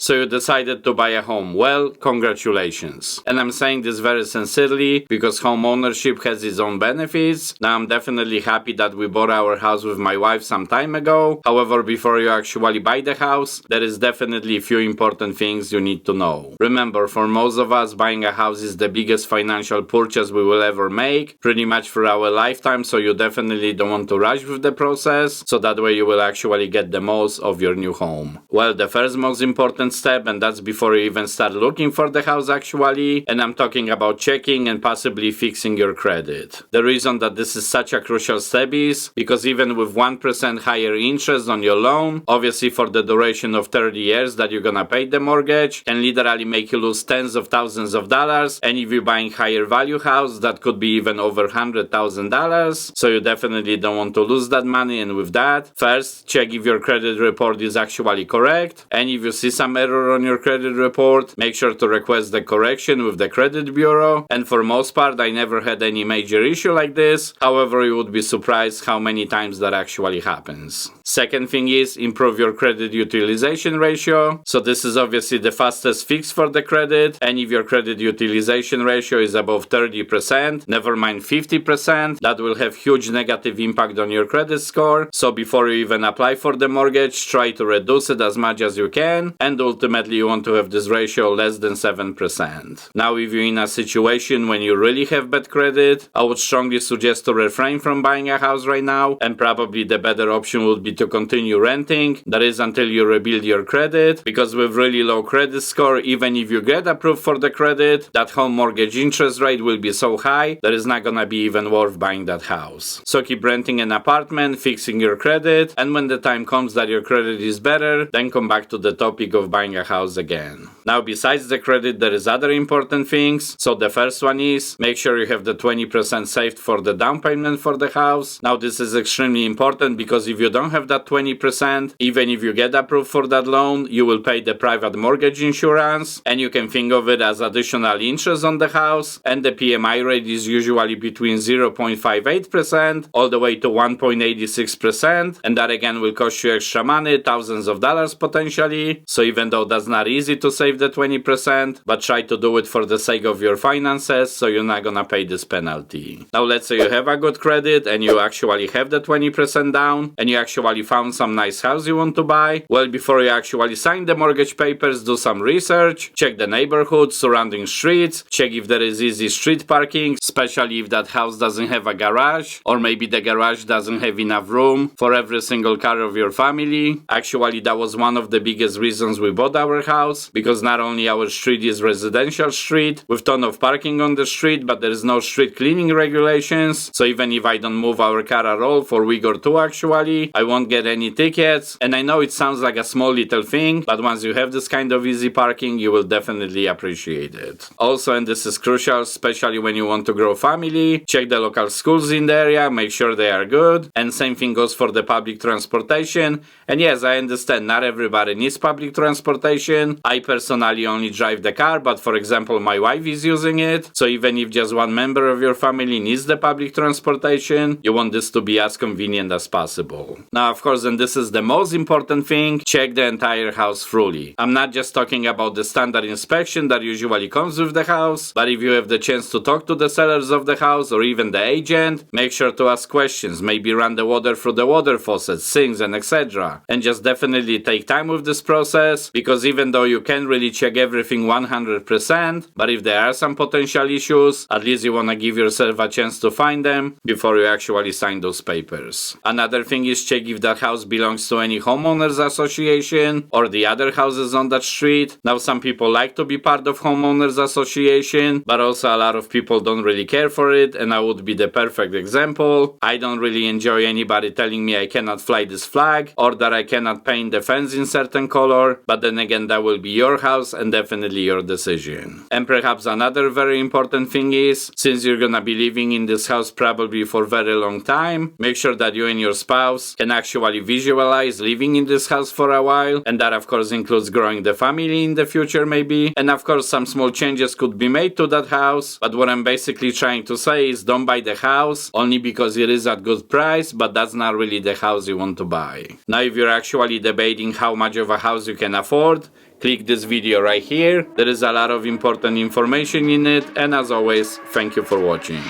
So you decided to buy a home. Well, congratulations. And I'm saying this very sincerely because home ownership has its own benefits. Now I'm definitely happy that we bought our house with my wife some time ago. However, before you actually buy the house, there is definitely a few important things you need to know. Remember, for most of us, buying a house is the biggest financial purchase we will ever make, pretty much for our lifetime, so you definitely don't want to rush with the process, so that way you will actually get the most of your new home. Well, the first most important step, and that's before you even start looking for the house actually, and I'm talking about checking and possibly fixing your credit. The reason that this is such a crucial step is because even with 1% higher interest on your loan, obviously for the duration of 30 years that you're gonna pay the mortgage, can literally make you lose tens of thousands of dollars, and if you're buying higher value house, that could be even over $100,000, so you definitely don't want to lose that money. And with that, first, check if your credit report is actually correct, and if you see some error on your credit report, make sure to request the correction with the credit bureau. And for most part, I never had any major issue like this. However, you would be surprised how many times that actually happens. Second thing is improve your credit utilization ratio. So this is obviously the fastest fix for the credit, and if your credit utilization ratio is above 30%, never mind 50%, that will have huge negative impact on your credit score. So before you even apply for the mortgage, try to reduce it as much as you can, and ultimately you want to have this ratio less than 7%. Now, if you're in a situation when you really have bad credit, I would strongly suggest to refrain from buying a house right now, and probably the better option would be to continue renting. That is until you rebuild your credit, because with really low credit score, even if you get approved for the credit, that home mortgage interest rate will be so high that it's not gonna be even worth buying that house. So keep renting an apartment, fixing your credit, and when the time comes that your credit is better, then come back to the topic of buying a house again. Now, besides the credit, there is other important things. So the first one is make sure you have the 20% saved for the down payment for the house. Now, this is extremely important because if you don't have that 20%, even if you get approved for that loan, you will pay the private mortgage insurance, and you can think of it as additional interest on the house, and the PMI rate is usually between 0.58% all the way to 1.86%, and that again will cost you extra money, thousands of dollars potentially. So even though that's not easy to save the 20%, but try to do it for the sake of your finances, so you're not gonna pay this penalty. Now, let's say you have a good credit and you actually have the 20% down, and you actually found some nice house you want to buy. Well, before you actually sign the mortgage papers, do some research, check the neighborhood, surrounding streets, check if there is easy street parking, especially if that house doesn't have a garage, or maybe the garage doesn't have enough room for every single car of your family. Actually, that was one of the biggest reasons we bought our house, because not only our street is residential street with ton of parking on the street, but there is no street cleaning regulations. So even if I don't move our car at all for a week or two actually, I won't get any tickets. And I know it sounds like a small little thing, but once you have this kind of easy parking, you will definitely appreciate it. Also, and this is crucial, especially when you want to grow family, check the local schools in the area, make sure they are good. And same thing goes for the public transportation. And yes, I understand not everybody needs public transportation. I personally only drive the car, but for example, my wife is using it. So even if just one member of your family needs the public transportation, you want this to be as convenient as possible. Now, of course, and this is the most important thing, check the entire house thoroughly. I'm not just talking about the standard inspection that usually comes with the house, but if you have the chance to talk to the sellers of the house or even the agent, make sure to ask questions, maybe run the water through the water faucets, sinks, and etc. And just definitely take time with this process, because even though you can't really check everything 100%, but if there are some potential issues, at least you want to give yourself a chance to find them before you actually sign those papers. Another thing is check if that house belongs to any homeowners association or the other houses on that street. Now, some people like to be part of homeowners association, but also a lot of people don't really care for it, and I would be the perfect example. I don't really enjoy anybody telling me I cannot fly this flag or that I cannot paint the fence in certain color, but then again, that will be your house and definitely your decision. And perhaps another very important thing is, since you're gonna be living in this house probably for a very long time, make sure that you and your spouse can actually visualize living in this house for a while, and that of course includes growing the family in the future maybe, and of course some small changes could be made to that house. But what I'm basically trying to say is, don't buy the house only because it is at good price, but that's not really the house you want to buy. Now, if you're actually debating how much of a house you can afford, click this video right here. There is a lot of important information in it, and as always, thank you for watching.